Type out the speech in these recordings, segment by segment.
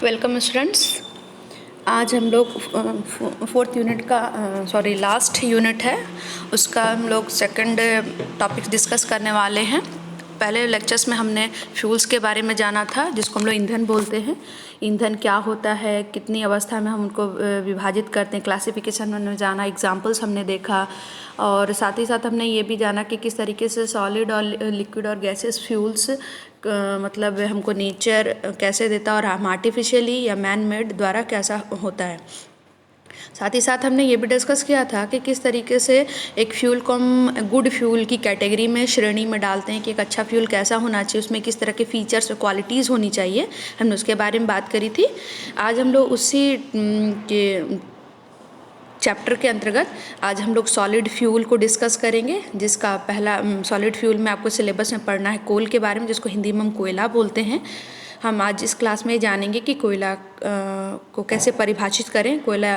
Welcome students. आज हम लोग फोर्थ यूनिट का लास्ट यूनिट है, उसका हम लोग सेकंड टॉपिक डिस्कस करने वाले हैं। पहले लेक्चर्स में हमने फ्यूल्स के बारे में जाना था, जिसको हम लोग ईंधन बोलते हैं। ईंधन क्या होता है, कितनी अवस्था में हम उनको विभाजित करते हैं, क्लासिफिकेशन में जाना, एग्जाम्पल्स हमने देखा, और साथ ही साथ हमने ये भी जाना कि किस तरीके से सॉलिड और लिक्विड और गैसेस फ्यूल्स मतलब हमको नेचर कैसे देता है और हम आर्टिफिशियली या मैन मेड द्वारा कैसा होता है। साथ ही साथ हमने ये भी डिस्कस किया था कि किस तरीके से एक फ्यूल को हम गुड फ्यूल की कैटेगरी में श्रेणी में डालते हैं कि एक अच्छा फ्यूल कैसा होना चाहिए, उसमें किस तरह के फीचर्स और क्वालिटीज़ होनी चाहिए, हमने उसके बारे में बात करी थी। आज हम लोग उसी के चैप्टर के अंतर्गत आज हम लोग सॉलिड फ्यूल को डिस्कस करेंगे, जिसका पहला सॉलिड फ्यूल में आपको सिलेबस में पढ़ना है कोल के बारे में, जिसको हिंदी में हम कोयला बोलते हैं। हम आज इस क्लास में जानेंगे कि कोयला को कैसे परिभाषित करें, कोयला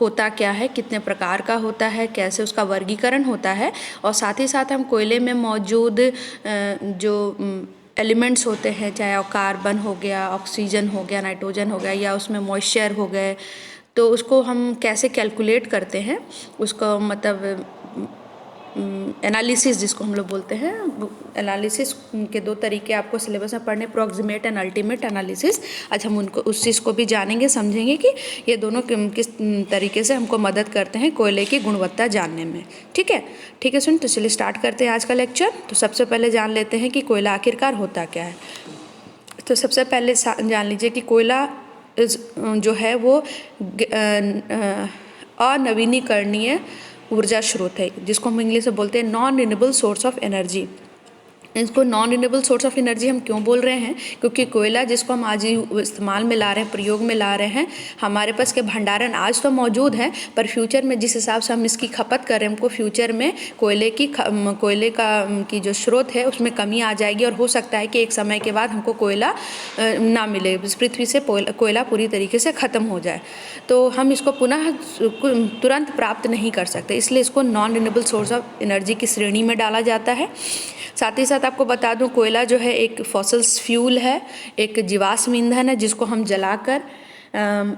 होता क्या है, कितने प्रकार का होता है, कैसे उसका वर्गीकरण होता है, और साथ ही साथ हम कोयले में मौजूद जो एलिमेंट्स होते हैं, चाहे वो कार्बन हो गया, ऑक्सीजन हो गया, नाइट्रोजन हो गया, या उसमें मॉइस्चर हो गए, तो उसको हम कैसे कैलकुलेट करते हैं, उसको मतलब एनालिसिस जिसको हम लोग बोलते हैं। एनालिसिस के दो तरीके आपको सिलेबस में पढ़ने, अप्रॉक्सीमेट एंड अल्टीमेट एनालिसिस। आज हम उनको उस चीज़ को भी जानेंगे, समझेंगे कि ये दोनों किस तरीके से हमको मदद करते हैं कोयले की गुणवत्ता जानने में। ठीक है सुन, तो चलिए स्टार्ट करते हैं आज का लेक्चर। तो सबसे पहले जान लेते हैं कि कोयला आखिरकार होता क्या है। तो सबसे पहले जान लीजिए कि कोयला जो है वो अनवीनीकरणीय ऊर्जा स्रोत है, जिसको हम इंग्लिश में बोलते हैं non renewable source of energy. इसको non renewable source of energy हम क्यों बोल रहे हैं, क्योंकि कोयला जिसको हम आज इस्तेमाल में ला रहे हैं, प्रयोग में ला रहे हैं, हमारे पास के भंडारण आज तो मौजूद है, पर फ्यूचर में जिस हिसाब से हम इसकी खपत कर रहे हैं, हमको फ्यूचर में कोयले की जो स्रोत है उसमें कमी आ जाएगी, और हो सकता है कि एक समय के बाद हमको कोयला ना मिले, पृथ्वी से कोयला पूरी तरीके से ख़त्म हो जाए, तो हम इसको पुनः तुरंत प्राप्त नहीं कर सकते, इसलिए इसको non renewable source of energy की श्रेणी में डाला जाता है। साथ ही साथ आपको बता दूं, कोयला जो है एक फॉसिल्स फ्यूल है, एक जीवाश्म ईंधन है, जिसको हम जलाकर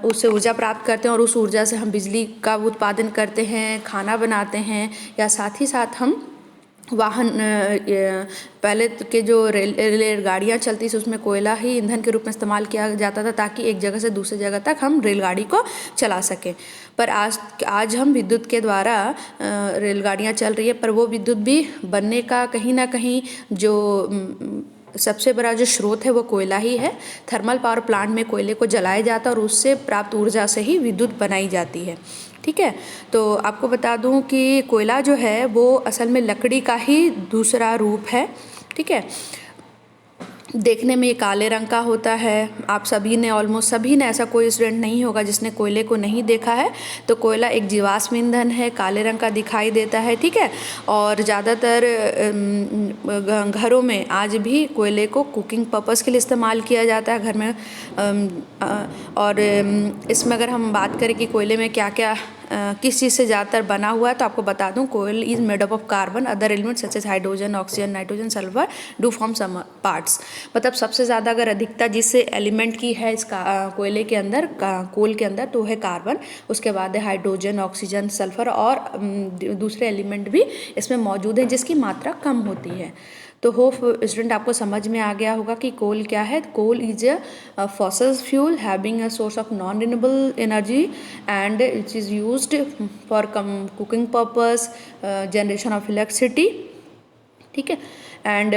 उससे ऊर्जा प्राप्त करते हैं, और उस ऊर्जा से हम बिजली का उत्पादन करते हैं, खाना बनाते हैं, या साथ ही साथ हम वाहन पहले के जो रेलगाड़ियाँ चलती थी उसमें कोयला ही ईंधन के रूप में इस्तेमाल किया जाता था, ताकि एक जगह से दूसरी जगह तक हम रेलगाड़ी को चला सकें। पर आज हम विद्युत के द्वारा रेलगाड़ियाँ चल रही है, पर वो विद्युत भी बनने का कहीं ना कहीं जो सबसे बड़ा जो स्रोत है वो कोयला ही है। थर्मल पावर प्लांट में कोयले को जलाया जाता है और उससे प्राप्त ऊर्जा से ही विद्युत बनाई जाती है। ठीक है, तो आपको बता दूं कि कोयला जो है वो असल में लकड़ी का ही दूसरा रूप है। ठीक है, देखने में ये काले रंग का होता है। आप सभी ने, ऑलमोस्ट सभी ने, ऐसा कोई स्टूडेंट नहीं होगा जिसने कोयले को नहीं देखा है। तो कोयला एक जीवाश्म ईंधन है, काले रंग का दिखाई देता है। ठीक है, और ज़्यादातर घरों में आज भी कोयले को कुकिंग पर्पस के लिए इस्तेमाल किया जाता है घर में। और इसमें अगर हम बात करें कि कोयले में क्या क्या किस चीज़ से ज़्यादातर बना हुआ है, तो आपको बता दूं, कोयल is made up of carbon, other elements such as hydrogen, oxygen, nitrogen, sulphur do form some parts. मतलब सबसे ज़्यादा अगर अधिकता जिस एलिमेंट की है इस कोयले के अंदर, कोल के अंदर, तो है कार्बन। उसके बाद है हाइड्रोजन, ऑक्सीजन, सल्फर, और दूसरे एलिमेंट भी इसमें मौजूद हैं जिसकी मात्रा कम होती है। तो होप स्टूडेंट आपको समझ में आ गया होगा कि कोल क्या है। Coal is a fossil fuel having a source of non renewable energy and it is used for cooking purpose, generation of electricity. ठीक है, एंड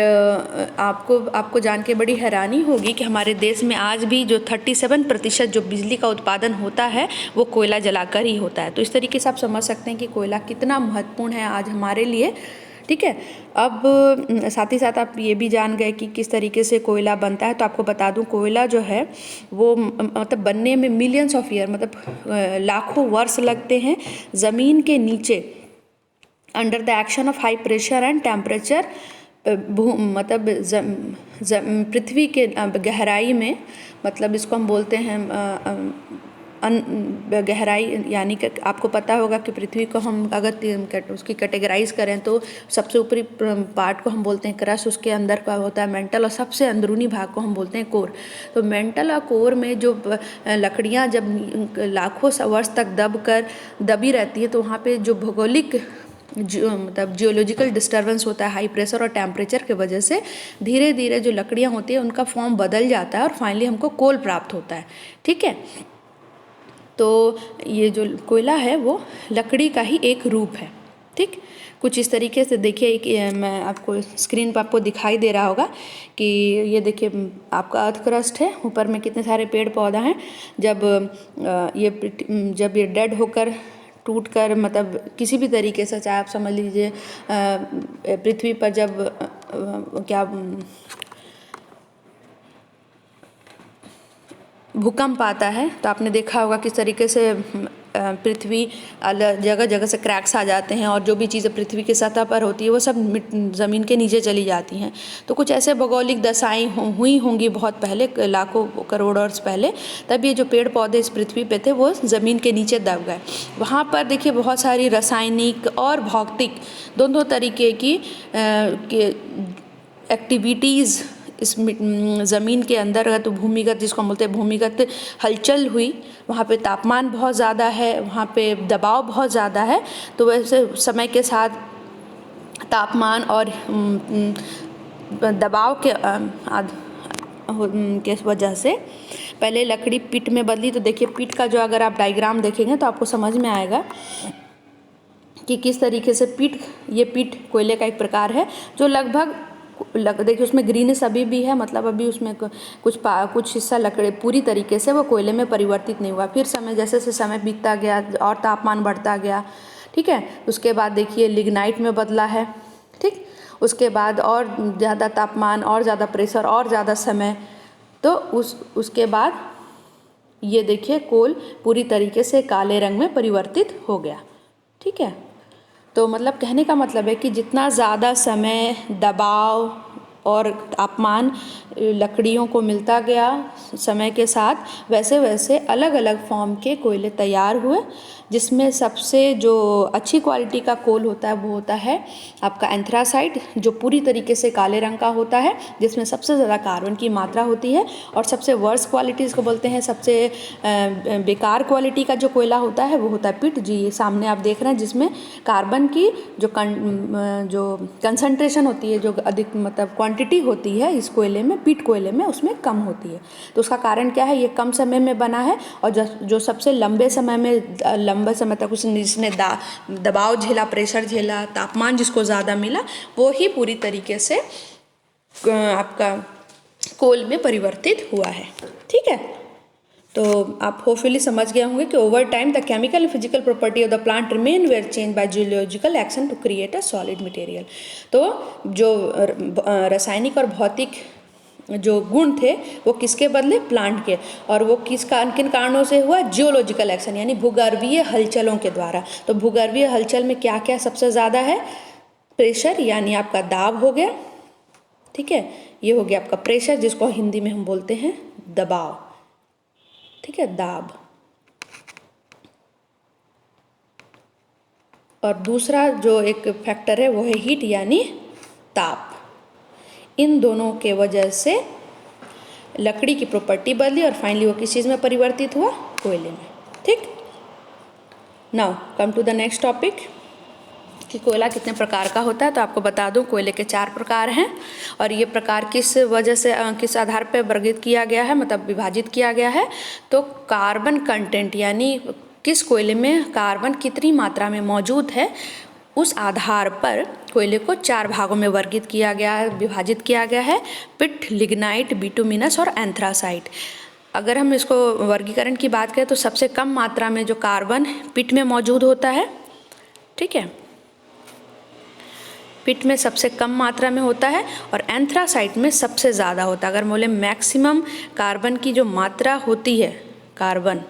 आपको जान के बड़ी हैरानी होगी कि हमारे देश में आज भी जो 37% जो बिजली का उत्पादन होता है वो कोयला जलाकर ही होता है। तो इस तरीके से आप समझ सकते हैं कि कोयला कितना महत्वपूर्ण है आज हमारे लिए। ठीक है, अब साथ ही साथ आप ये भी जान गए कि किस तरीके से कोयला बनता है। तो आपको बता दूं, कोयला जो है वो मतलब बनने में मिलियंस ऑफ ईयर, मतलब लाखों वर्ष लगते हैं ज़मीन के नीचे, under the action of high pressure and temperature, मतलब पृथ्वी के गहराई में, मतलब इसको हम बोलते हैं गहराई, यानी कि आपको पता होगा कि पृथ्वी को हम अगर उसकी कैटेगराइज करें तो सबसे ऊपरी पार्ट को हम बोलते हैं क्रस्ट, उसके अंदर का होता है मेंटल, और सबसे अंदरूनी भाग को हम बोलते हैं कोर। तो मेंटल और कोर में जो लकड़ियाँ जब लाखों वर्ष तक दबी रहती है, तो वहाँ पे जो भौगोलिक मतलब जियोलॉजिकल डिस्टर्बेंस होता है, हाई प्रेशर और टेम्परेचर के वजह से धीरे धीरे जो लकड़ियाँ होती हैं उनका फॉर्म बदल जाता है और फाइनली हमको कोल प्राप्त होता है। ठीक है, तो ये जो कोयला है वो लकड़ी का ही एक रूप है। ठीक, कुछ इस तरीके से देखिए, मैं आपको स्क्रीन पर आपको दिखाई दे रहा होगा कि ये देखिए आपका अर्थ क्रस्ट है, ऊपर में कितने सारे पेड़ पौधा हैं। जब ये डेड होकर टूट कर, मतलब किसी भी तरीके से, चाहे आप समझ लीजिए पृथ्वी पर जब भूकंप आता है तो आपने देखा होगा किस तरीके से पृथ्वी जगह जगह से क्रैक्स आ जाते हैं और जो भी चीज़ें पृथ्वी की सतह पर होती है वो सब ज़मीन के नीचे चली जाती हैं। तो कुछ ऐसे भौगोलिक दशाएं हुई होंगी बहुत पहले, लाखों करोड़ वर्ष पहले, तब ये जो पेड़ पौधे इस पृथ्वी पे थे वो ज़मीन के नीचे दब गए। वहाँ पर देखिए बहुत सारी रासायनिक और भौतिक दोनों तरीके की एक्टिविटीज़ इस ज़मीन के अंदर, तो भूमिगत, जिसको हम बोलते हैं भूमिगत हलचल हुई। वहाँ पे तापमान बहुत ज़्यादा है, वहाँ पे दबाव बहुत ज़्यादा है। तो वैसे समय के साथ तापमान और दबाव के वजह से पहले लकड़ी पीट में बदली। तो देखिए पीट का जो अगर आप डायग्राम देखेंगे तो आपको समझ में आएगा कि किस तरीके से ये पीट कोयले का एक प्रकार है जो लगभग देखिए उसमें ग्रीनेस अभी भी है, मतलब अभी उसमें कुछ हिस्सा लकड़ी पूरी तरीके से वो कोयले में परिवर्तित नहीं हुआ। फिर जैसे समय बीतता गया और तापमान बढ़ता गया। ठीक है, उसके बाद देखिए लिग्नाइट में बदला है। ठीक, उसके बाद और ज़्यादा तापमान और ज़्यादा प्रेशर और ज़्यादा समय, तो उसके बाद ये देखिए कोल पूरी तरीके से काले रंग में परिवर्तित हो गया। ठीक है, तो मतलब कहने का मतलब है कि जितना ज़्यादा समय, दबाव और तापमान लकड़ियों को मिलता गया समय के साथ, वैसे वैसे अलग अलग फॉर्म के कोयले तैयार हुए, जिसमें सबसे जो अच्छी क्वालिटी का कोल होता है वो होता है आपका एंथ्रासाइट, जो पूरी तरीके से काले रंग का होता है, जिसमें सबसे ज़्यादा कार्बन की मात्रा होती है। और सबसे वर्स्ट क्वालिटी इसको बोलते हैं, सबसे बेकार क्वालिटी का जो कोयला होता है वो होता है पिट, जी सामने आप देख रहे हैं, जिसमें कार्बन की जो कंसंट्रेशन होती है, जो अधिक मतलब क्वांटिटी होती है इस कोयले में, पीट कोयले में, उसमें कम होती है। तो उसका कारण क्या है, ये कम समय में बना है और जो सबसे लंबे समय तक जिसने दबाव झेला, प्रेशर झेला, तापमान जिसको ज़्यादा मिला, वो ही पूरी तरीके से आपका कोल में परिवर्तित हुआ है। ठीक है, तो आप होपफुली समझ गए होंगे कि over time the chemical and physical property of the plant remain were change by geological action to create a solid material. तो जो रासायनिक और भौतिक जो गुण थे वो किसके बदले, प्लांट के, और वो किन कारणों से हुआ, जियोलॉजिकल एक्शन यानी भूगर्भीय हलचलों के द्वारा। तो भूगर्भीय हलचल में क्या क्या सबसे ज़्यादा है, प्रेशर यानी आपका दाब हो गया। ठीक है, ये हो गया आपका प्रेशर, जिसको हिंदी में हम बोलते हैं दबाव। ठीक है, दाब। और दूसरा जो एक फैक्टर है वो है हीट यानी ताप। इन दोनों के वजह से लकड़ी की प्रॉपर्टी बदली और फाइनली वो किस चीज़ में परिवर्तित हुआ, कोयले में। ठीक, now come to the next topic कि कोयला कितने प्रकार का होता है। तो आपको बता दूं कोयले के 4 प्रकार हैं और ये प्रकार किस वजह से, किस आधार पर वर्गीकृत किया गया है, मतलब विभाजित किया गया है। तो कार्बन कंटेंट यानी किस कोयले में कार्बन कितनी मात्रा में मौजूद है, उस आधार पर कोयले को 4 भागों में वर्गीकृत किया गया है, विभाजित किया गया है, पिट, लिग्नाइट, बिटुमिनस और एंथ्रासाइट। अगर हम इसको वर्गीकरण की बात करें तो सबसे कम मात्रा में जो कार्बन पिट में मौजूद होता है, ठीक है, पिट में सबसे कम मात्रा में होता है और एंथ्रासाइट में सबसे ज़्यादा होता है। अगर बोले मैक्सिमम कार्बन की जो मात्रा होती है, कार्बन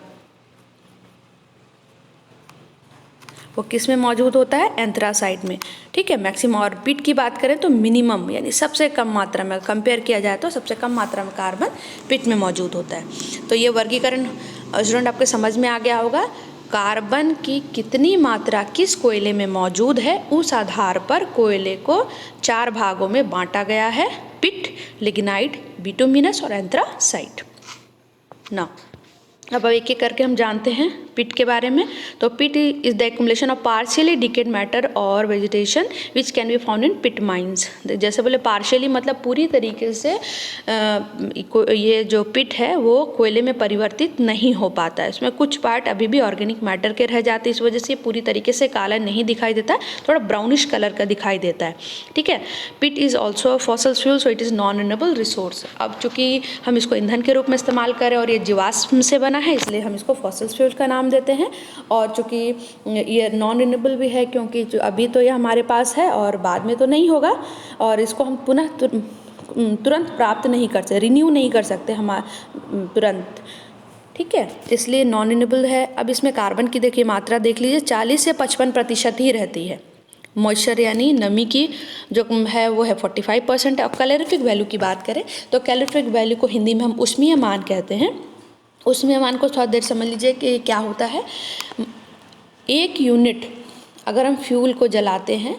वो किस में मौजूद होता है, एंथ्रासाइट में। ठीक है, मैक्सिमम। और पिट की बात करें तो मिनिमम यानी सबसे कम मात्रा में कंपेयर किया जाए तो सबसे कम मात्रा में कार्बन पिट में मौजूद होता है। तो ये वर्गीकरण और स्टूडेंट आपके समझ में आ गया होगा, कार्बन की कितनी मात्रा किस कोयले में मौजूद है उस आधार पर कोयले को 4 भागों में बांटा गया है, पिट, लिग्नाइट, बिटुमिनस और एंथ्रासाइट। ना अब एक एक करके हम जानते हैं पिट के बारे में। तो peat is the accumulation of partially decayed matter और vegetation which can be found in peat mines. जैसे बोले पार्शियली मतलब पूरी तरीके से ये जो पिट है वो कोयले में परिवर्तित नहीं हो पाता है, इसमें कुछ पार्ट अभी भी ऑर्गेनिक मैटर के रह जाते हैं, इस वजह से पूरी तरीके से काला नहीं दिखाई देता, थोड़ा ब्राउनिश कलर का दिखाई देता है। ठीक है, peat is also fossil fuel, so it is non renewable resource. अब चूंकि हम इसको ईंधन के रूप में इस्तेमाल करें और ये जीवाश्म से बना है, इसलिए हम इसको फॉसल फ्यूल का नाम देते हैं। और चूंकि ये नॉन रिन्यूएबल भी है क्योंकि जो अभी तो ये हमारे पास है और बाद में तो नहीं होगा, और इसको हम पुनः तुरंत प्राप्त नहीं कर सकते, रिन्यू नहीं कर सकते हम तुरंत। ठीक है, इसलिए नॉन रिन्यूएबल है। अब इसमें कार्बन की देखिए मात्रा देख लीजिए, 40 से 55% ही रहती है। मॉइस्चर यानी नमी की जो है वो है 45%। अब कैलोरीफिक वैल्यू की बात करें तो कैलोरीफिक वैल्यू को हिंदी में हम ऊष्मीय मान कहते हैं। ऊष्मीय मान को थोड़ा देर समझ लीजिए कि क्या होता है। 1 यूनिट अगर हम फ्यूल को जलाते हैं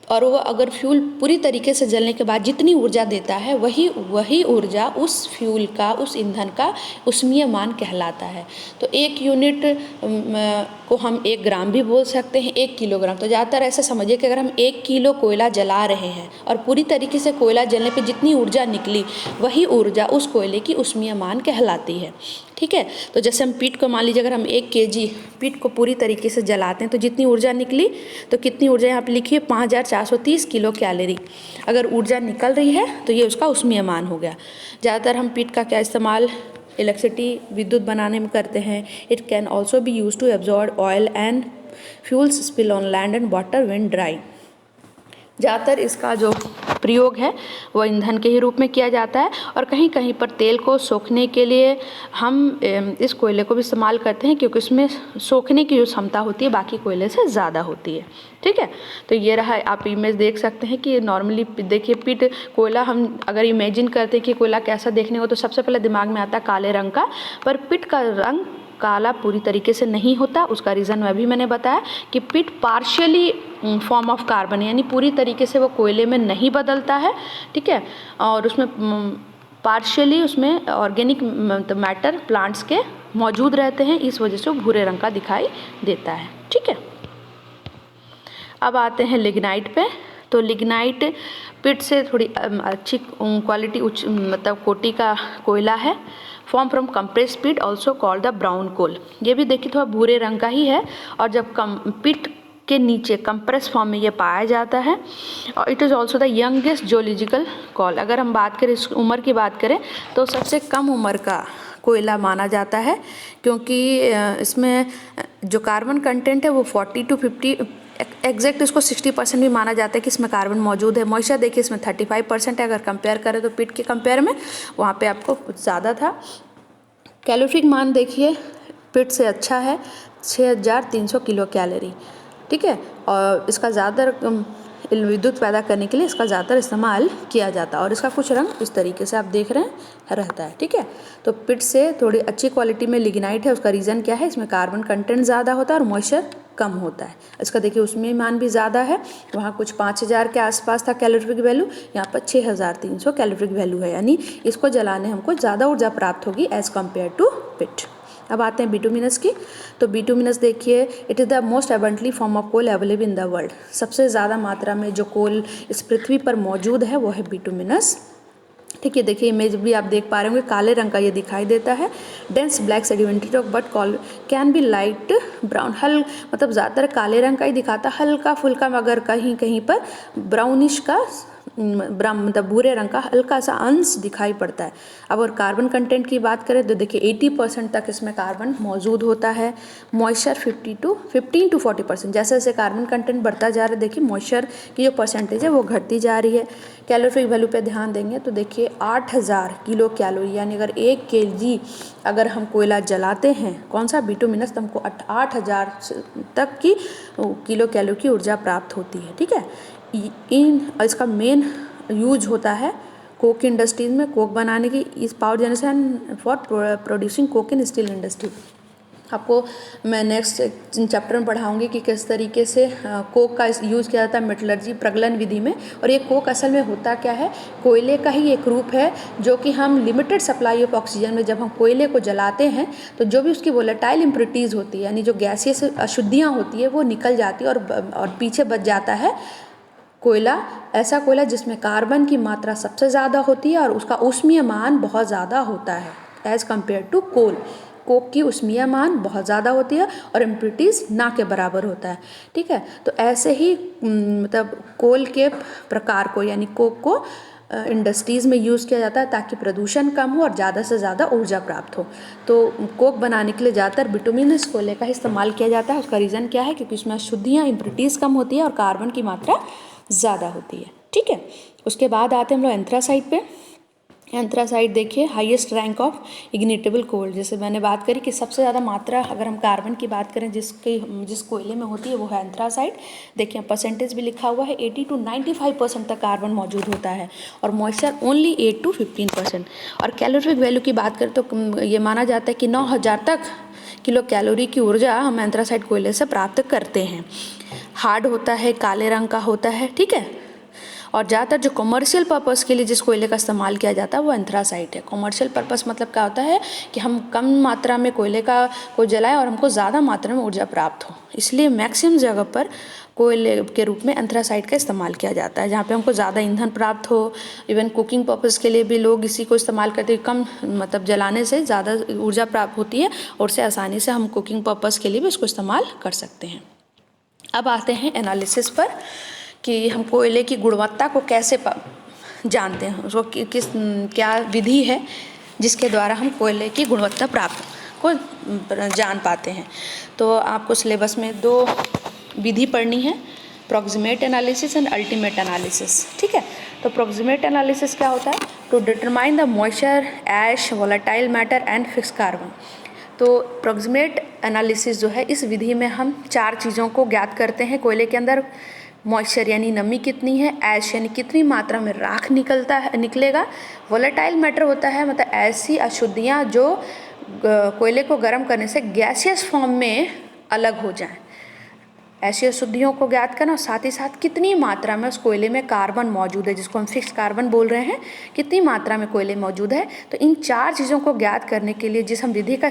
और वो अगर फ्यूल पूरी तरीके से जलने के बाद जितनी ऊर्जा देता है वही ऊर्जा उस फ्यूल का, उस ईंधन का ऊष्मीय मान कहलाता है। तो 1 यूनिट को हम 1 ग्राम भी बोल सकते हैं, 1 किलोग्राम। तो ज़्यादातर ऐसा समझिए कि अगर हम 1 किलो कोयला जला रहे हैं और पूरी तरीके से कोयला जलने पे जितनी ऊर्जा निकली वही ऊर्जा उस कोयले की ऊष्मीय मान कहलाती है। ठीक है, तो जैसे हम पीट को मान लीजिए अगर हम 1 kg पीट को पूरी तरीके से जलाते हैं तो जितनी ऊर्जा निकली, तो कितनी ऊर्जा यहाँ पे लिखिए 5430 किलो कैलोरी अगर ऊर्जा निकल रही है तो ये उसका ऊष्मीय मान हो गया। ज़्यादातर हम पीट का क्या इस्तेमाल इलेक्ट्रिसिटी, विद्युत बनाने में करते हैं। It can also be use to absorb oil and fuels spill on land and water when dry. ज़्यादातर इसका जो प्रयोग है वो ईंधन के ही रूप में किया जाता है, और कहीं कहीं पर तेल को सोखने के लिए हम इस कोयले को भी इस्तेमाल करते हैं क्योंकि इसमें सोखने की जो क्षमता होती है बाकी कोयले से ज़्यादा होती है। ठीक है, तो ये रहा, आप इमेज देख सकते हैं कि नॉर्मली देखिए पिट कोयला, हम अगर इमेजिन करते हैं कि कोयला कैसा देखने को तो सबसे पहले दिमाग में आता है काले रंग का, पर पिट का रंग काला पूरी तरीके से नहीं होता। उसका रीज़न अभी मैंने बताया कि पिट पार्शियली फॉर्म ऑफ कार्बन यानी पूरी तरीके से वो कोयले में नहीं बदलता है। ठीक है, और उसमें पार्शियली उसमें ऑर्गेनिक मैटर प्लांट्स के मौजूद रहते हैं, इस वजह से वो भूरे रंग का दिखाई देता है। ठीक है, अब आते हैं लिग्नाइट पे। तो लिग्नाइट पिट से थोड़ी अच्छी क्वालिटी मतलब कोटि का कोयला है। Form from compress peat also called the brown coal. ये भी देखिए थोड़ा भूरे रंग का ही है, और जब पिट के नीचे कंप्रेस फॉर्म में ये पाया जाता है। और it is also the youngest geological coal. अगर हम बात करें इस उम्र की बात करें तो सबसे कम उम्र का कोयला माना जाता है, क्योंकि इसमें जो कार्बन कंटेंट है वो 40 to 50 एग्जैक्ट इसको 60% भी माना जाता है कि इसमें कार्बन मौजूद है। मॉइस्चर देखिए इसमें 35% है, अगर कंपेयर करें तो पिट के कंपेयर में वहाँ पे आपको कुछ ज़्यादा था। कैलोरीफिक मान देखिए पिट से अच्छा है, 6300 किलो कैलोरी। ठीक है, और इसका ज़्यादातर विद्युत पैदा करने के लिए इसका ज़्यादातर इस्तेमाल किया जाता है, और इसका कुछ रंग इस तरीके से आप देख रहे हैं रहता है। ठीक है, तो पिट से थोड़ी अच्छी क्वालिटी में लिग्नाइट है। उसका रीज़न क्या है, इसमें कार्बन कंटेंट ज़्यादा होता है और मॉइस्चर कम होता है। इसका देखिए उसमें मान भी ज़्यादा है, वहाँ कुछ 5000 के आसपास था कैलोरीफिक वैल्यू, यहाँ पर 6300 कैलोरीफिक वैल्यू है, यानी इसको जलाने हमको ज़्यादा ऊर्जा प्राप्त होगी एज़ कम्पेयर टू पिट। अब आते हैं बिटुमिनस की। तो बिटुमिनस देखिए it is the most abundantly form of coal available in the world. सबसे ज़्यादा मात्रा में जो कोल इस पृथ्वी पर मौजूद है वो है बिटुमिनस। ठीक है, देखिए इमेज भी आप देख पा रहे होंगे, काले रंग का ये दिखाई देता है। Dense black sedimented rock but call can be light brown. मतलब ज़्यादातर काले रंग का ही दिखाता, हल्का फुल्का मगर कहीं कहीं पर ब्राउनिश का मतलब भूरे रंग का हल्का सा अंश दिखाई पड़ता है। अब और कार्बन कंटेंट की बात करें तो देखिए 80% तक इसमें कार्बन मौजूद होता है। Moisture 15 to 40%। जैसे जैसे कार्बन कंटेंट बढ़ता जा रहा है देखिए मॉइस्चर की जो परसेंटेज है वो घटती जा रही है। कैलोरीफिक वैल्यू पे ध्यान देंगे तो देखिए 8000 किलो कैलोरी, यानी अगर 1 kg अगर हम कोयला जलाते हैं कौन सा बिटुमिनस, तो हमको 8000 तक की किलो कैलोरी की ऊर्जा प्राप्त होती है। ठीक है, इसका मेन यूज होता है कोक इंडस्ट्रीज में कोक बनाने की इस power generation for producing Coke in steel industry. आपको मैं नेक्स्ट चैप्टर में पढ़ाऊंगी कि किस तरीके से कोक का यूज़ किया जाता है मेटलर्जी प्रगलन विधि में। और ये कोक असल में होता क्या है, कोयले का ही एक रूप है जो कि हम लिमिटेड सप्लाई ऑफ ऑक्सीजन में जब हम कोयले को जलाते हैं तो जो भी उसकी वोलेटाइल इम्प्योरिटीज़ होती है यानी जो गैसियस अशुद्धियाँ होती है वो निकल जाती है और पीछे बच जाता है कोयला, ऐसा कोयला जिसमें कार्बन की मात्रा सबसे ज़्यादा होती है और उसका ऊष्मीय मान बहुत ज़्यादा होता है as compare to coal. Coke की ऊष्मीय मान बहुत ज़्यादा होती है और इम्प्योरिटीज़ ना के बराबर होता है। ठीक है, तो ऐसे ही मतलब कोल के प्रकार को यानी कोक को इंडस्ट्रीज़ में यूज़ किया जाता है ताकि प्रदूषण कम हो और ज़्यादा से ज़्यादा ऊर्जा प्राप्त हो। तो कोक बनाने के लिए ज़्यादातर बिटुमिनस कोयले का इस्तेमाल किया जाता है। उसका रीज़न क्या है, क्योंकि उसमें अशुद्धियाँ इम्प्योरिटीज़ कम होती है और कार्बन की मात्रा ज़्यादा होती है। ठीक है, उसके बाद आते हैं हम लोग एंथ्रासाइट पे। एंथ्रासाइट देखिए हाईएस्ट रैंक ऑफ इग्निटेबल कोल। जैसे मैंने बात करी कि सबसे ज़्यादा मात्रा अगर हम कार्बन की बात करें जिस कोयले में होती है वो है एंथ्रासाइट। देखिए परसेंटेज भी लिखा हुआ है 80 to 95% तक कार्बन मौजूद होता है और मॉइस्चर ओनली 8 to 15%। और कैलोरिफिक वैल्यू की बात करें तो ये माना जाता है कि 9000 तक किलो कैलोरी की ऊर्जा हम एंथ्रासाइट कोयले से प्राप्त करते हैं। हार्ड होता है, काले रंग का होता है। ठीक है, और ज़्यादातर जो कमर्शियल पर्पस के लिए जिस कोयले का इस्तेमाल किया जाता है वो एंथ्रासाइट है। कमर्शियल पर्पस मतलब क्या होता है कि हम कम मात्रा में कोयले को जलाएं और हमको ज़्यादा मात्रा में ऊर्जा प्राप्त हो, इसलिए मैक्सिमम जगह पर कोयले के रूप में एंथ्रासाइट का इस्तेमाल किया जाता है जहाँ पे हमको ज़्यादा ईंधन प्राप्त हो। इवन कुकिंग पर्पस के लिए भी लोग इसी को इस्तेमाल करते हैं। कम मतलब जलाने से ज़्यादा ऊर्जा प्राप्त होती है और उससे आसानी से हम कुकिंग पर्पस के लिए भी उसको इस्तेमाल कर सकते हैं। अब आते हैं एनालिसिस पर कि हम कोयले की गुणवत्ता को कैसे जानते हैं, उसको क्या विधि है जिसके द्वारा हम कोयले की गुणवत्ता प्राप्त को जान पाते हैं। तो आपको सिलेबस में 2 विधि पढ़नी है, proximate analysis and ultimate analysis. ठीक है, तो प्रॉक्सिमेट एनालिसिस क्या होता है, to determine the moisture, ash, volatile matter and fix carbon. तो प्रॉक्सिमेट एनालिसिस जो है इस विधि में हम 4 चीज़ों को ज्ञात करते हैं कोयले के अंदर। मॉइस्चर यानी नमी कितनी है, ऐश यानी कितनी मात्रा में राख निकलेगा, वोलेटाइल मैटर होता है मतलब ऐसी अशुद्धियाँ जो कोयले को गर्म करने से गैसियस फॉर्म में अलग हो जाएं, ऐसी अशुद्धियों को ज्ञात करना। और साथ ही साथ कितनी मात्रा में उस कोयले में कार्बन मौजूद है जिसको हम फिक्स कार्बन बोल रहे हैं, कितनी मात्रा में कोयले मौजूद है। तो इन 4 चीज़ों को ज्ञात करने के लिए जिस हम विधि का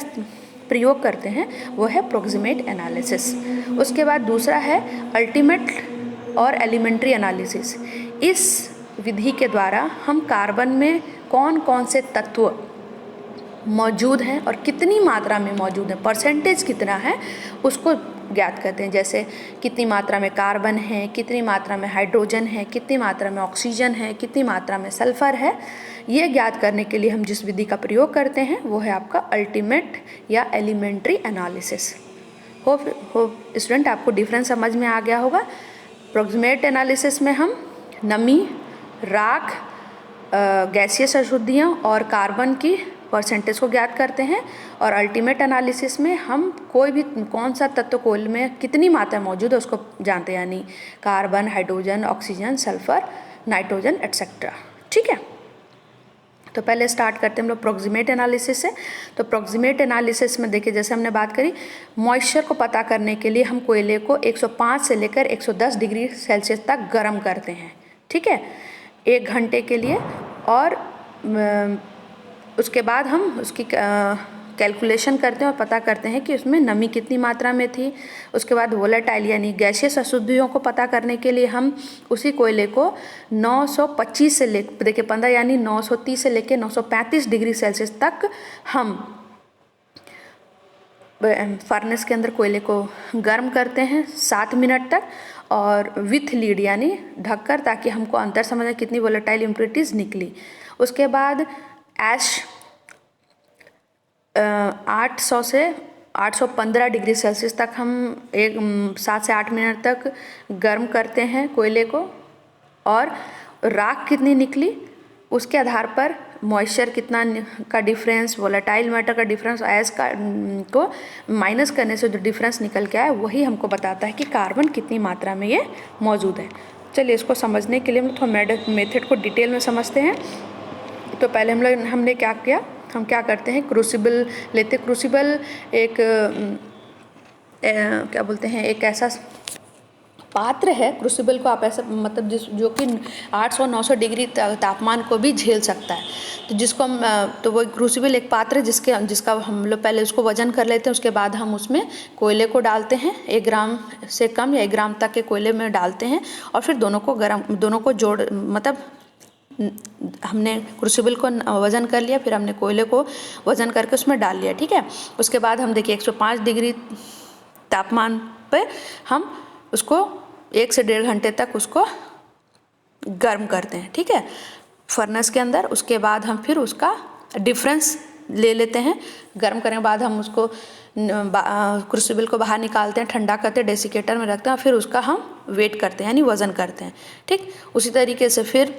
प्रयोग करते हैं वो है प्रॉक्सिमेट एनालिसिस। उसके बाद दूसरा है अल्टीमेट और एलिमेंट्री एनालिसिस। इस विधि के द्वारा हम कार्बन में कौन कौन से तत्व मौजूद हैं और कितनी मात्रा में मौजूद है, परसेंटेज कितना है, उसको ज्ञात करते हैं। जैसे कितनी मात्रा में कार्बन है, कितनी मात्रा में हाइड्रोजन है, कितनी मात्रा में ऑक्सीजन है, कितनी मात्रा में सल्फर है। ये ज्ञात करने के लिए हम जिस विधि का प्रयोग करते हैं वो है आपका अल्टीमेट या एलिमेंट्री एनालिसिस। हो स्टूडेंट आपको डिफरेंस समझ में आ गया होगा। प्रॉक्सिमेट एनालिसिस में हम नमी, राख, गैसियस अशुद्धियाँ और कार्बन की परसेंटेज को ज्ञात करते हैं और अल्टीमेट एनालिसिस में हम कोई भी कौन सा तत्व कोयले में कितनी मात्रा मौजूद है उसको जानते हैं, यानी carbon, hydrogen, oxygen, sulphur, nitrogen etcetera. ठीक है, तो पहले स्टार्ट करते हैं हम लोग प्रॉक्सिमेट एनालिसिस से। तो प्रॉक्सिमेट एनालिसिस में देखिए जैसे हमने बात करी मॉइस्चर को पता करने के लिए हम कोयले को 105 से लेकर 110 डिग्री सेल्सियस तक गर्म करते हैं। ठीक है, 1 घंटे के लिए। और उसके बाद हम उसकी कैलकुलेशन करते हैं और पता करते हैं कि उसमें नमी कितनी मात्रा में थी। उसके बाद वोलेटाइल यानी गैसियस अशुद्धियों को पता करने के लिए हम उसी कोयले को 925 से देखिए 15 यानी 930 से लेकर 935 डिग्री सेल्सियस तक हम फर्नेस के अंदर कोयले को गर्म करते हैं 7 मिनट तक और विथ लीड यानी ढककर, ताकि हमको अंतर समझ आए कितनी वोलेटाइल इम्प्योरिटीज़ निकली। उसके बाद ऐश 800 से 815 डिग्री सेल्सियस तक हम 7 से 8 मिनट तक गर्म करते हैं कोयले को और राख कितनी निकली उसके आधार पर मॉइस्चर कितना का डिफरेंस, वोलेटाइल मैटर का डिफरेंस, ऐश का को माइनस करने से जो डिफरेंस निकल के आया वही हमको बताता है कि कार्बन कितनी मात्रा में ये मौजूद है। चलिए इसको समझने के लिए हम थोड़ा मेथड को डिटेल में समझते हैं। तो पहले हमने क्या किया, हम क्या करते हैं, क्रूसिबल लेते। क्रूसिबल एक क्या बोलते हैं, एक ऐसा पात्र है, क्रूसिबल को आप ऐसा मतलब जो कि 800-900 डिग्री तापमान को भी झेल सकता है। तो जिसको हम तो वो क्रूसिबल एक पात्र है जिसका हम लोग पहले उसको वजन कर लेते हैं। उसके बाद हम उसमें कोयले को डालते हैं, 1 ग्राम से कम या 1 ग्राम तक के कोयले में डालते हैं और फिर दोनों को जोड़ मतलब हमने क्रूसिबल को वज़न कर लिया, फिर हमने कोयले को वज़न करके उसमें डाल लिया, ठीक है। उसके बाद हम देखिए 105 डिग्री तापमान पे हम उसको 1 से 1.5 घंटे तक उसको गर्म करते हैं, ठीक है, फर्नेस के अंदर। उसके बाद हम फिर उसका डिफरेंस ले लेते हैं। गर्म करने के बाद हम उसको क्रूसिबल को बाहर निकालते हैं, ठंडा करते हैं, डेसिकेटर में रखते हैं और फिर उसका हम वेट करते हैं यानी वज़न करते हैं, ठीक। उसी तरीके से फिर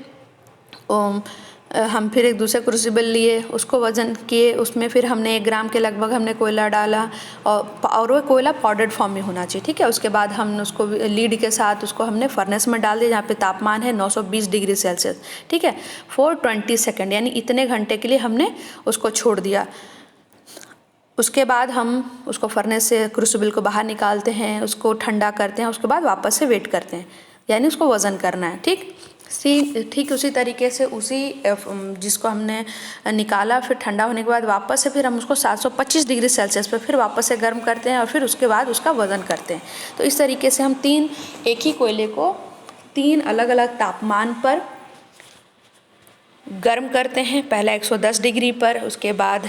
हम फिर एक दूसरे क्रूसिबल लिए, उसको वज़न किए, उसमें फिर हमने 1 ग्राम के लगभग हमने कोयला डाला और वो कोयला पाउडर्ड फॉर्म में होना चाहिए, ठीक है। उसके बाद हमने उसको लीड के साथ उसको हमने फर्नेस में डाल दिया जहाँ पे तापमान है 920 डिग्री सेल्सियस, ठीक है, फॉर 20 सेकेंड यानी इतने घंटे के लिए हमने उसको छोड़ दिया। उसके बाद हम उसको फर्नेस से क्रूसिबल को बाहर निकालते हैं, उसको ठंडा करते हैं, उसके बाद वापस से वेट करते हैं यानी उसको वज़न करना है, ठीक। ठीक उसी तरीके से जिसको हमने निकाला फिर ठंडा होने के बाद वापस से फिर हम उसको 725 डिग्री सेल्सियस पे फिर वापस से गर्म करते हैं और फिर उसके बाद उसका वज़न करते हैं। तो इस तरीके से हम एक ही कोयले को 3 अलग अलग तापमान पर गर्म करते हैं। पहला 110 डिग्री पर, उसके बाद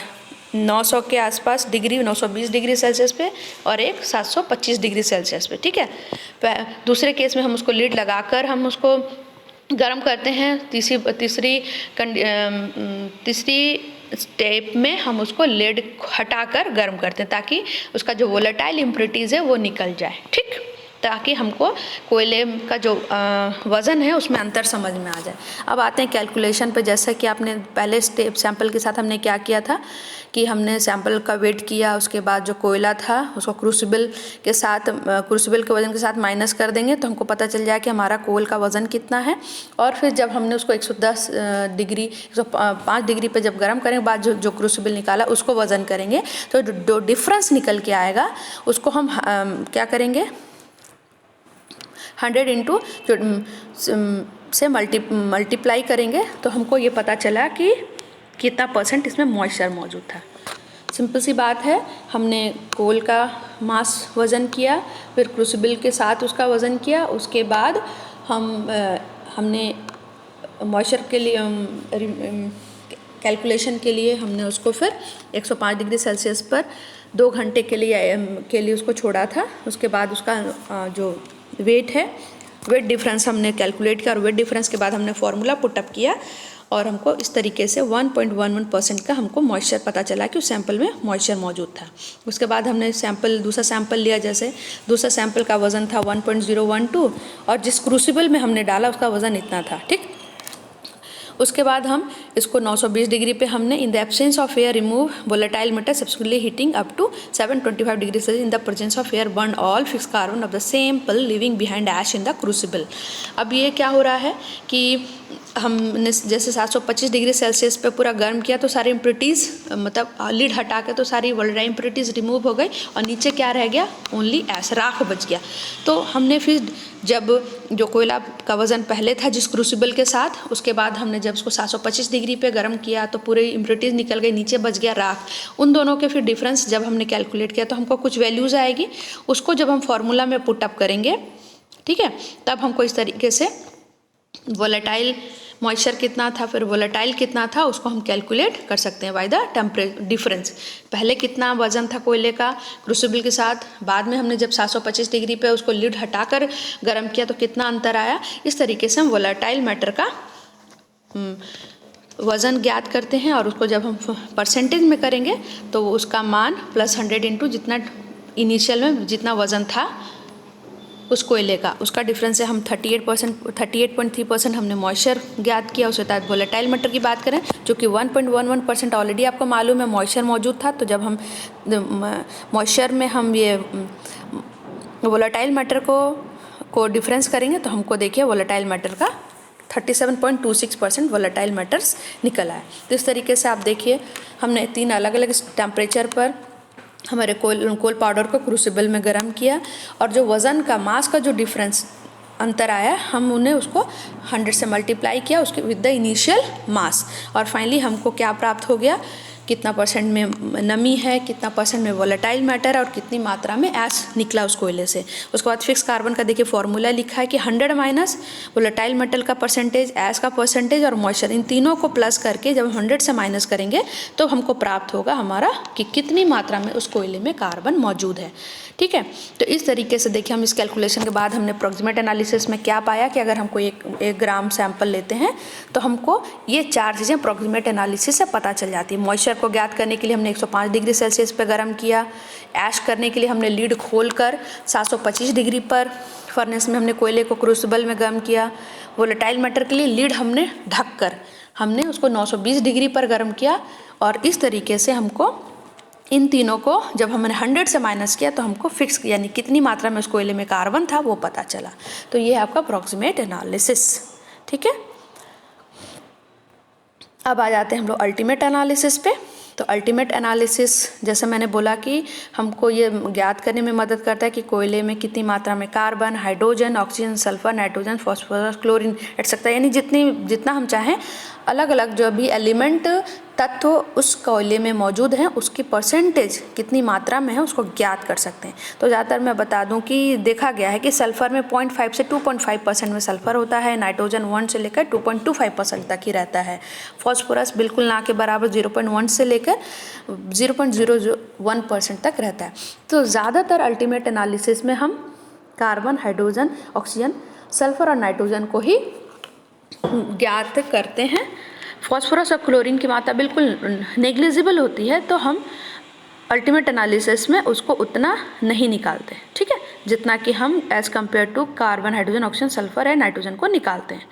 900 के आसपास डिग्री 920 डिग्री सेल्सियस पे और एक 725 डिग्री सेल्सियस पे, ठीक है। दूसरे केस में हम उसको लीड लगाकर हम उसको गर्म करते हैं। तीसरी स्टेप में हम उसको लीड हटाकर गर्म करते हैं ताकि उसका जो वोलेटाइल इम्प्योरिटीज़ है वो निकल जाए, ठीक, ताकि हमको कोयले का जो वज़न है उसमें अंतर समझ में आ जाए। अब आते हैं कैलकुलेशन पे। जैसा कि आपने पहले स्टेप सैंपल के साथ हमने क्या किया था कि हमने सैंपल का वेट किया, उसके बाद जो कोयला था उसको क्रूसिबल के वज़न के साथ माइनस कर देंगे तो हमको पता चल जाए कि हमारा कोयल का वज़न कितना है। और फिर जब हमने उसको 110 डिग्री 105 डिग्री पे जब गर्म करने के बाद जो क्रूसिबल निकाला उसको वज़न करेंगे तो जो डिफरेंस निकल के आएगा उसको हम क्या करेंगे 100 इंटू से मल्टीप्लाई करेंगे तो हमको ये पता चला कि कितना % इसमें मॉइस्चर मौजूद था। सिंपल सी बात है, हमने कोल का मास वज़न किया, फिर क्रूसिबल के साथ उसका वज़न किया, उसके बाद हमने मॉइस्चर के लिए कैलकुलेशन के लिए हमने उसको फिर 105 डिग्री सेल्सियस पर 2 घंटे के लिए उसको छोड़ा था। उसके बाद उसका जो वेट डिफरेंस हमने कैलकुलेट किया और वेट डिफरेंस के बाद हमने फार्मूला पुटअप किया और हमको इस तरीके से 1.11% का हमको मॉइस्चर पता चला कि उस सैंपल में मॉइस्चर मौजूद था। उसके बाद हमने दूसरा सैंपल लिया, जैसे दूसरा सैंपल का वज़न था 1.012 और जिस क्रूसिबल में हमने डाला उसका वज़न इतना था, ठीक। उसके बाद हम इसको 920 डिग्री पे हमने in the absence of air remove volatile matter subsequently heating up to 725 degree Celsius in the presence of air burn all fix carbon of the sample living behind ash in the crucible. अब ये क्या हो रहा है कि हमने जैसे 725 degree Celsius पे पूरा गर्म किया तो सारी इम्प्योरिटीज़ मतलब लीड हटा के तो सारी वोलेटाइल इम्प्योरिटीज़ रिमूव हो गई और नीचे क्या रह गया, ओनली ऐश, राख बच गया। तो हमने फिर जब जो कोयला का वज़न पहले था जिस क्रूसिबल के साथ, उसके बाद हमने जब उसको 725 डिग्री पे गर्म किया तो पूरे इम्प्योरिटीज़ निकल गई, नीचे बच गया राख। उन दोनों के फिर डिफरेंस जब हमने कैलकुलेट किया तो हमको कुछ वैल्यूज़ आएगी, उसको जब हम फार्मूला में पुटअप करेंगे, ठीक है, तब हमको इस तरीके से वोलेटाइल मॉइस्चर कितना था फिर वोलेटाइल कितना था उसको हम कैलकुलेट कर सकते हैं बाय द टेम्परेचर डिफरेंस। पहले कितना वज़न था कोयले का क्रूसिबल के साथ, बाद में हमने जब 725 डिग्री पे उसको लिड हटाकर गर्म किया तो कितना अंतर आया। इस तरीके से हम वोलेटाइल मैटर का वज़न ज्ञात करते हैं और उसको जब हम परसेंटेज में करेंगे तो उसका मान +100 इंटू जितना इनिशियल में जितना वज़न था उस कोयले का, उसका डिफरेंस है हम 38.3% हमने मॉइस्चर ज्ञात किया। उसके बाद वोलेटाइल मैटर की बात करें जो कि 1.11% ऑलरेडी आपको मालूम है मॉइस्चर मौजूद था। तो जब हम मॉइस्चर में हम ये वोलेटाइल मैटर को डिफरेंस करेंगे तो हमको देखिए वोलेटाइल मैटर का 37.26% वोलेटाइल मैटर्स निकल आए। तो इस तरीके से आप देखिए हमने 3 अलग अलग टेम्परेचर पर हमारे कोल पाउडर को क्रूसिबल में गर्म किया और जो वज़न का मास का जो डिफरेंस अंतर आया हम उन्हें उसको 100 से मल्टीप्लाई किया उसके विद द इनिशियल मास और फाइनली हमको क्या प्राप्त हो गया, कितना परसेंट में नमी है, कितना परसेंट में वोलेटाइल मैटर है और कितनी मात्रा में ऐश निकला उस कोयले से। उसके बाद फिक्स कार्बन का देखिए फॉर्मूला लिखा है कि 100 माइनस वोलेटाइल मेटल का परसेंटेज, ऐश का परसेंटेज और मॉइस्चर, इन तीनों को प्लस करके जब 100 से माइनस करेंगे तो हमको प्राप्त होगा हमारा कि कितनी मात्रा में उस कोयले में कार्बन मौजूद है। ठीक है, तो इस तरीके से देखिए हम इस कैलकुलेशन के बाद हमने अप्रॉक्सीमेट एनालिसिस में क्या पाया कि अगर हमको एक ग्राम सैंपल लेते हैं तो हमको ये 4 चीज़ें अप्रॉक्सीमेट एनालिसिस से पता चल जाती है। मॉइस्चर को ज्ञात करने के लिए हमने 105 डिग्री सेल्सियस पर गर्म किया, ऐश करने के लिए हमने लीड खोलकर 725 डिग्री पर फर्नेस में हमने कोयले को क्रूसिबल में गर्म किया, वोलेटाइल मैटर के लिए लीड हमने ढककर हमने उसको 920 डिग्री पर गर्म किया और इस तरीके से हमको इन तीनों को जब हमने 100 से माइनस किया तो हमको फिक्स यानी कितनी मात्रा में उस कोयले में कार्बन था वो पता चला। तो ये है आपका अप्रॉक्सीमेट एनालिसिस। ठीक है, अब आ जाते हैं हम लोग अल्टीमेट एनालिसिस पे। तो अल्टीमेट एनालिसिस जैसे मैंने बोला कि हमको ये ज्ञात करने में मदद करता है कि कोयले में कितनी मात्रा में carbon, hydrogen, oxygen, sulphur, nitrogen, phosphorus, chlorine etcetera यानी जितना हम चाहें अलग अलग जो भी एलिमेंट तत्व उस कोयले में मौजूद हैं उसकी परसेंटेज कितनी मात्रा में है उसको ज्ञात कर सकते हैं। तो ज़्यादातर मैं बता दूं कि देखा गया है कि सल्फर में 0.5 से 2.5% में सल्फर होता है, नाइट्रोजन 1 से लेकर 2.25% तक ही रहता है, फॉस्फोरस बिल्कुल ना के बराबर 0.1 से लेकर 0.001% तक रहता है। तो ज़्यादातर अल्टीमेट एनालिसिस में हम कार्बन, हाइड्रोजन, ऑक्सीजन, सल्फर और नाइट्रोजन को ही ज्ञात करते हैं। फॉस्फोरस और क्लोरीन की मात्रा बिल्कुल नेग्लिजिबल होती है तो हम अल्टीमेट एनालिसिस में उसको उतना नहीं निकालते, ठीक है, जितना कि हम as compare to carbon, hydrogen, oxygen, sulphur है नाइट्रोजन को निकालते हैं।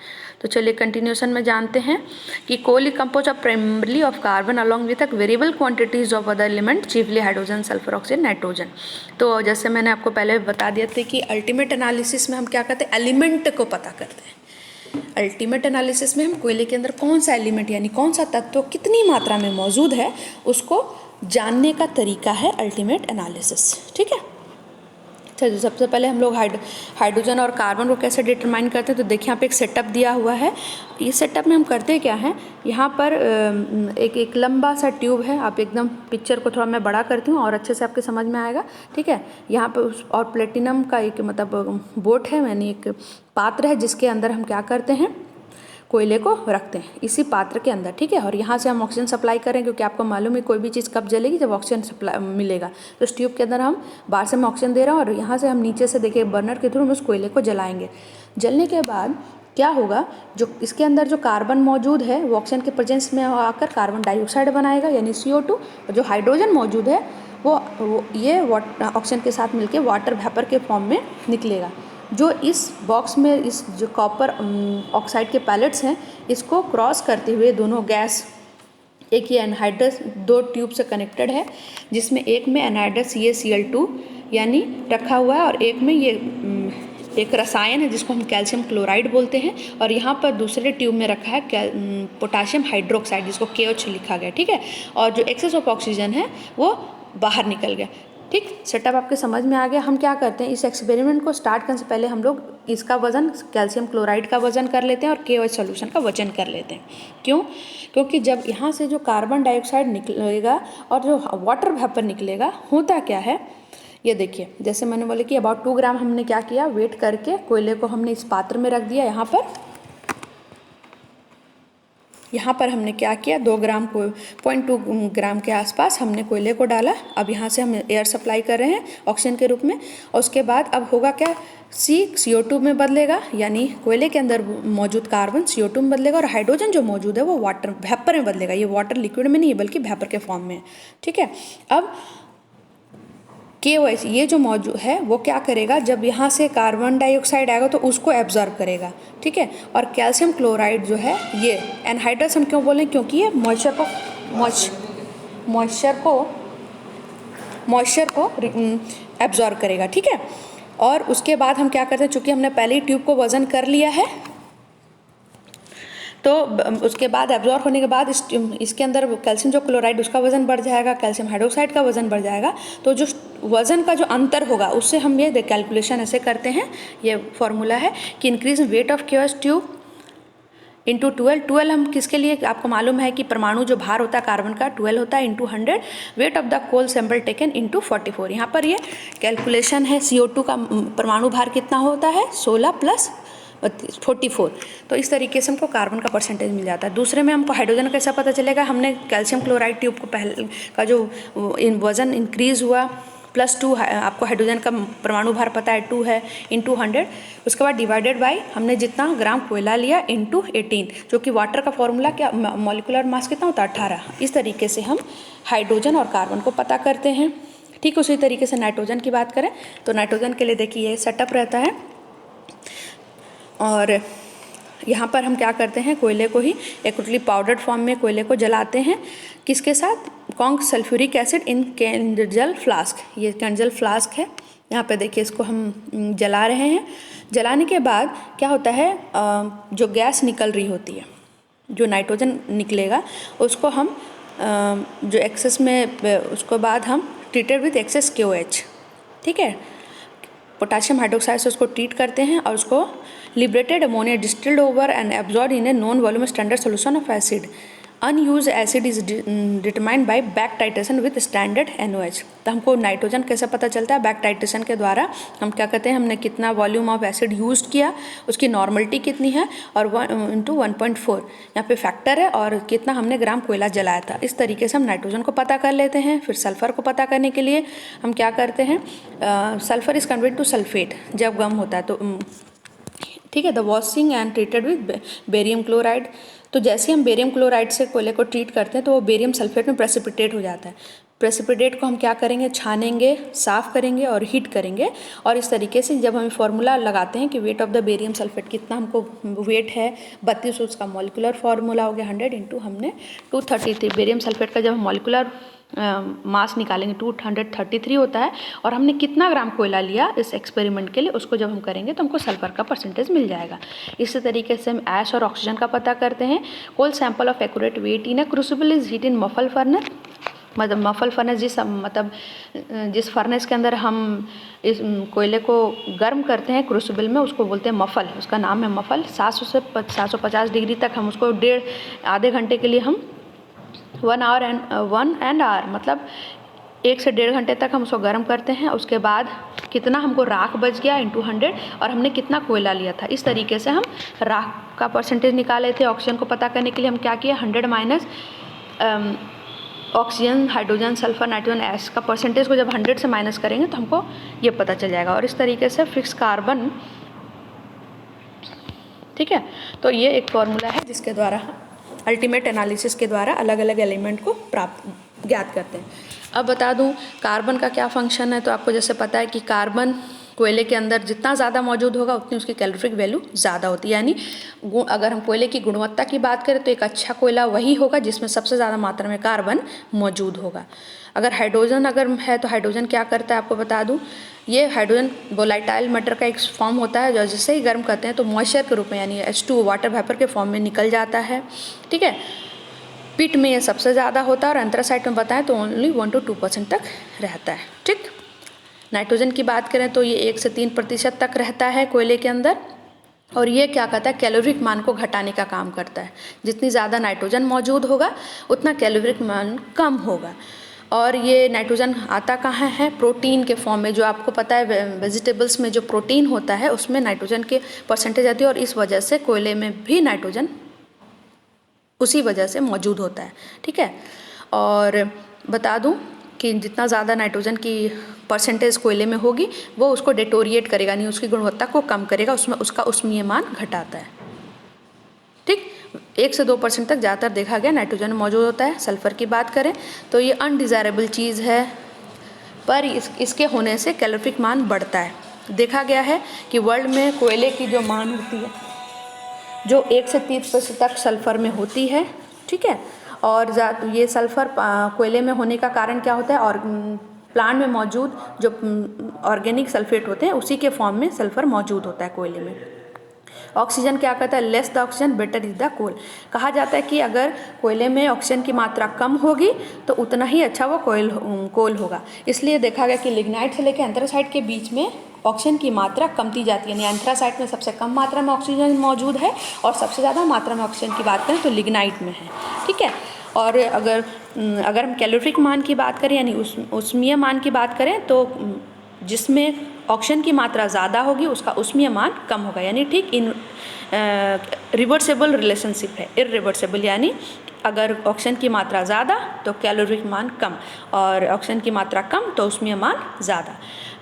तो चलिए कंटिन्यूशन में जानते हैं कि coal compose of primarily of carbon along with variable quantities of other element chiefly hydrogen, sulphur, oxygen, nitrogen. तो जैसे मैंने आपको पहले बता दिया था कि अल्टीमेट एनालिसिस में हम क्या करते हैं, एलिमेंट को पता करते हैं। अल्टीमेट एनालिसिस में हम कोयले के अंदर कौन सा एलिमेंट यानी कौन सा तत्व कितनी मात्रा में मौजूद है उसको जानने का तरीका है अल्टीमेट एनालिसिस। ठीक है, चलिए सबसे पहले हम लोग हाइड्रोजन और कार्बन को कैसे डिटरमाइन करते हैं। तो देखिए यहाँ पे एक सेटअप दिया हुआ है। इस सेटअप में हम करते क्या हैं, यहाँ पर एक लंबा सा ट्यूब है। आप एकदम पिक्चर को थोड़ा मैं बड़ा करती हूँ और अच्छे से आपके समझ में आएगा। ठीक है, यहाँ पर और प्लेटिनम का एक मतलब बोट है, यानी एक पात्र है जिसके अंदर हम क्या करते हैं, कोयले को रखते हैं इसी पात्र के अंदर। ठीक है, और यहाँ से हम ऑक्सीजन सप्लाई करें क्योंकि आपको मालूम है कोई भी चीज़ कब जलेगी जब ऑक्सीजन सप्लाई मिलेगा। तो इस ट्यूब के अंदर हम बाहर से मैं ऑक्सीजन दे रहा हूँ और यहाँ से हम नीचे से देखिए बर्नर के थ्रू हम उस कोयले को जलाएंगे। जलने के बाद क्या होगा, जो इसके अंदर जो कार्बन मौजूद है वो ऑक्सीजन के प्रेजेंस में आकर कार्बन डाइऑक्साइड बनाएगा यानी CO2, और जो हाइड्रोजन मौजूद है वो ये ऑक्सीजन के साथ मिलकर वाटर वेपर के फॉर्म में निकलेगा। जो इस बॉक्स में इस जो कॉपर ऑक्साइड के पैलेट्स हैं इसको क्रॉस करते हुए दोनों गैस, एक ये एनहाइड्रस 2 ट्यूब से कनेक्टेड है जिसमें एक में एनहाइड्रस CaCl2 यानी रखा हुआ है और एक में ये एक रसायन है जिसको हम कैल्शियम क्लोराइड बोलते हैं, और यहाँ पर दूसरे ट्यूब में रखा है पोटाशियम हाइड्रोक्साइड जिसको KOH लिखा गया। ठीक है, और जो एक्सेस ऑफ ऑक्सीजन है वो बाहर निकल गया। ठीक, सेटअप आपके समझ में आ गया। हम क्या करते हैं, इस एक्सपेरिमेंट को स्टार्ट करने से पहले हम लोग इसका वजन, कैल्शियम क्लोराइड का वजन कर लेते हैं और KOH सॉल्यूशन का वजन कर लेते हैं। क्यों? क्योंकि जब यहाँ से जो कार्बन डाइऑक्साइड निकलेगा और जो वाटर वेपर निकलेगा, होता क्या है ये देखिए, जैसे मैंने बोले कि अबाउट 2 ग्राम हमने क्या किया, वेट करके कोयले को हमने इस पात्र में रख दिया। यहाँ पर हमने क्या किया, 2 ग्राम को 0.2 ग्राम के आसपास हमने कोयले को डाला। अब यहाँ से हम एयर सप्लाई कर रहे हैं ऑक्सीजन के रूप में, और उसके बाद अब होगा क्या, CO2 में बदलेगा यानी कोयले के अंदर मौजूद कार्बन CO2 में बदलेगा और हाइड्रोजन जो मौजूद है वो वाटर वेपर में बदलेगा। ये वाटर लिक्विड में नहीं है बल्कि वेपर के फॉर्म में है। ठीक है, अब KOH ये जो मौजूद है वो क्या करेगा, जब यहाँ से कार्बन डाइऑक्साइड आएगा तो उसको एब्जॉर्ब करेगा। ठीक है, और कैल्शियम क्लोराइड जो है ये एनहाइड्रस हम क्यों बोलें, क्योंकि ये मॉइस्चर को एब्जॉर्ब करेगा। ठीक है, और उसके बाद हम क्या करते हैं, चूँकि हमने पहले ही ट्यूब को वज़न कर लिया है तो उसके बाद एब्जॉर्ब होने के बाद इसके अंदर कैल्शियम जो क्लोराइड उसका वज़न बढ़ जाएगा, कैल्शियम हाइड्रोक्साइड का वज़न बढ़ जाएगा। तो जो वज़न का जो अंतर होगा उससे हम ये कैलकुलेशन ऐसे करते हैं। ये फॉर्मूला है कि increase weight of QS tube into 12 हम किसके लिए, आपको मालूम है कि परमाणु जो भार होता है कार्बन का 12 होता है into 100, weight of the coal sample taken into 44। यहाँ पर ये कैलकुलेशन है CO2 का परमाणु भार कितना होता है 16 प्लस 44। तो इस तरीके से हमको कार्बन का परसेंटेज मिल जाता है। दूसरे में हमको हाइड्रोजन कैसा पता चलेगा, हमने कैल्शियम क्लोराइड ट्यूब को पहले का जो वज़न इंक्रीज़ हुआ +2, आपको हाइड्रोजन का परमाणु भार पता है 2 है, इंटू 100, उसके बाद डिवाइडेड बाय हमने जितना ग्राम कोयला लिया इंटू 18, जो कि वाटर का फॉर्मूला क्या मॉलिक्यूलर मास कितना होता है 18। इस तरीके से हम हाइड्रोजन और कार्बन को पता करते हैं। ठीक, उसी तरीके से नाइट्रोजन की बात करें तो नाइट्रोजन के लिए देखिए ये सेटअप रहता है। और यहाँ पर हम क्या करते हैं, कोयले को ही एक टोटली पाउडर्ड फॉर्म में कोयले को जलाते हैं, किसके साथ, conc sulphuric acid in candle flask. ये कैंडल फ्लास्क है, यहाँ पे देखिए इसको हम जला रहे हैं। जलाने के बाद क्या होता है, जो गैस निकल रही होती है, जो नाइट्रोजन निकलेगा उसको हम जो एक्सेस में उसको बाद हम ट्रीटेड विथ एक्सेस KOH, ठीक है, पोटाशियम हाइड्रोक्साइड से उसको ट्रीट करते हैं और उसको liberated ammonia distilled over and absorb in a non volume standard solution of acid. Unused acid is determined buy back titration with standard NOH। तो हमको नाइट्रोजन कैसे पता चलता है, बैक टाइट्रेशन के द्वारा हम क्या कहते हैं, हमने कितना वॉल्यूम ऑफ एसिड यूज किया, उसकी नॉर्मलिटी कितनी है, और 1/1.4 यहाँ पे फैक्टर है, और कितना हमने ग्राम कोयला जलाया था। इस तरीके से हम नाइट्रोजन को पता कर लेते हैं। फिर सल्फर को पता करने के लिए हम क्या करते हैं, sulphur is converted to sulphate जब गम होता है तो ठीक है, the washing and treated with barium chloride. तो जैसे हम बेरियम क्लोराइड से कोयले को ट्रीट करते हैं तो वो बेरियम सल्फेट में प्रेसिपिटेट हो जाता है। प्रेसिपिटेट को हम क्या करेंगे, छानेंगे, साफ़ करेंगे और हीट करेंगे। और इस तरीके से जब हम फॉर्मूला लगाते हैं कि wait of the barium sulphate कितना हमको वेट है 32, उसका मॉलिक्यूलर फार्मूला हो गया 100 इंटू हमने 233। बेरियम सल्फेट का जब हम मॉलिक्यूलर मास निकालेंगे 233 होता है, और हमने कितना ग्राम कोयला लिया इस एक्सपेरिमेंट के लिए उसको जब हम करेंगे तो हमको सल्फर का परसेंटेज मिल जाएगा। इसी तरीके से हम ऐश और ऑक्सीजन का पता करते हैं। Coal sample of accurate weight in a crucible is heat in muffle furnace. मतलब मफल फर्नेस जिस फर्नेस के अंदर हम इस कोयले को गर्म करते हैं क्रूसिबल में, उसको बोलते हैं मफल, उसका नाम है मफल। 700 से 750 डिग्री तक हम उसको आधे घंटे के लिए हम 1 आवर मतलब 1 से 1.5 घंटे तक हम उसको गर्म करते हैं। उसके बाद कितना हमको राख बच गया इंटू 100, और हमने कितना कोयला लिया था। इस तरीके से हम राख का परसेंटेज निकाले थे। ऑक्सीजन को पता करने के लिए हम क्या किया, 100 minus oxygen, hydrogen, sulphur, nitrogen, ash का परसेंटेज को जब 100 से माइनस करेंगे तो हमको ये पता चल जाएगा। और इस तरीके से फिक्स कार्बन, ठीक है, तो ये एक फॉर्मूला है जिसके द्वारा अल्टीमेट एनालिसिस के द्वारा अलग अलग एलिमेंट को ज्ञात करते हैं। अब बता दूं कार्बन का क्या फंक्शन है। तो आपको जैसे पता है कि कार्बन कोयले के अंदर जितना ज़्यादा मौजूद होगा उतनी उसकी कैलोरीफिक वैल्यू ज़्यादा होती है। यानी अगर हम कोयले की गुणवत्ता की बात करें तो एक अच्छा कोयला वही होगा जिसमें सबसे ज़्यादा मात्रा में कार्बन मौजूद होगा। अगर हाइड्रोजन अगर है तो हाइड्रोजन क्या करता है आपको बता दूं, ये हाइड्रोजन वोलेटाइल मैटर का एक फॉर्म होता है जो जैसे ही गर्म करते हैं तो मॉइस्चर के रूप में यानी H2 वाटर वेपर के फॉर्म में निकल जाता है। ठीक है, पिट में ये सबसे ज़्यादा होता है और एंथ्रासाइट में बताएं तो ओनली 1 to 2% तक रहता है। ठीक, नाइट्रोजन की बात करें तो ये 1 से 3% तक रहता है कोयले के अंदर, और ये क्या करता है, कैलोरिक मान को घटाने का काम करता है। जितनी ज़्यादा नाइट्रोजन मौजूद होगा उतना कैलोरिक मान कम होगा। और ये नाइट्रोजन आता कहाँ है, प्रोटीन के फॉर्म में। जो आपको पता है वेजिटेबल्स में जो प्रोटीन होता है उसमें नाइट्रोजन के परसेंटेज आती है, और इस वजह से कोयले में भी नाइट्रोजन उसी वजह से मौजूद होता है। ठीक है, और बता दूं कि जितना ज़्यादा नाइट्रोजन की परसेंटेज कोयले में होगी वो उसको डेटोरिएट करेगा, नहीं उसकी गुणवत्ता को कम करेगा, उसमें उसका उष्मीय मान घटाता है। ठीक, 1 से 2% तक ज़्यादातर देखा गया नाइट्रोजन मौजूद होता है। सल्फर की बात करें तो ये अनडिज़ायरेबल चीज़ है, पर इसके होने से कैलोरिफिक मान बढ़ता है। देखा गया है कि वर्ल्ड में कोयले की जो मान होती है जो 1 से 30% तक सल्फर में होती है। ठीक है, और ये सल्फर कोयले में होने का कारण क्या होता है, और प्लांट में मौजूद जो ऑर्गेनिक सल्फेट होते हैं उसी के फॉर्म में सल्फर मौजूद होता है कोयले में। ऑक्सीजन क्या कहता है, less the oxygen better is the coal. कहा जाता है कि अगर कोयले में ऑक्सीजन की मात्रा कम होगी तो उतना ही अच्छा वो कोल होगा। इसलिए देखा गया कि लिग्नाइट से लेकर एंथ्रासाइट के बीच में ऑक्सीजन की मात्रा कमती जाती है, यानी एंथ्रासाइट में सबसे कम मात्रा में ऑक्सीजन मौजूद है और सबसे ज़्यादा मात्रा में ऑक्सीजन की बात करें तो लिग्नाइट में है। ठीक है। और अगर हम कैलोरीफिक मान की बात करें यानी ऊष्मीय मान की बात करें तो जिसमें ऑक्सीजन की मात्रा ज़्यादा होगी उसका ऊष्मीय मान कम होगा, यानी ठीक इन रिवर्सेबल रिलेशनशिप है, इररिवर्सेबल, यानी अगर ऑक्सीजन की मात्रा ज़्यादा तो कैलोरीफिक मान कम और ऑक्सीजन की मात्रा कम तो ऊष्मीय मान ज़्यादा।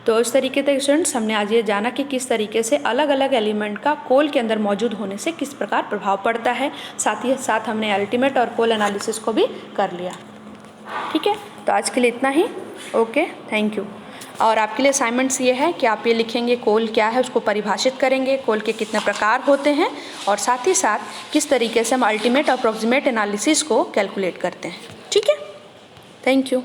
तो इस तरीके से स्टूडेंट्स हमने आज ये जाना कि किस तरीके से अलग अलग एलिमेंट का कोल के अंदर मौजूद होने से किस प्रकार प्रभाव पड़ता है, साथ ही साथ हमने अल्टीमेट और कोल एनालिसिस को भी कर लिया। ठीक है, तो आज के लिए इतना ही। Okay, thank you. और आपके लिए असाइनमेंट्स ये है कि आप ये लिखेंगे कोल क्या है, उसको परिभाषित करेंगे, कोल के कितने प्रकार होते हैं और साथ ही साथ किस तरीके से हम अल्टीमेट और अप्रॉक्सीमेट एनालिसिस को कैलकुलेट करते हैं। ठीक है, थैंक यू।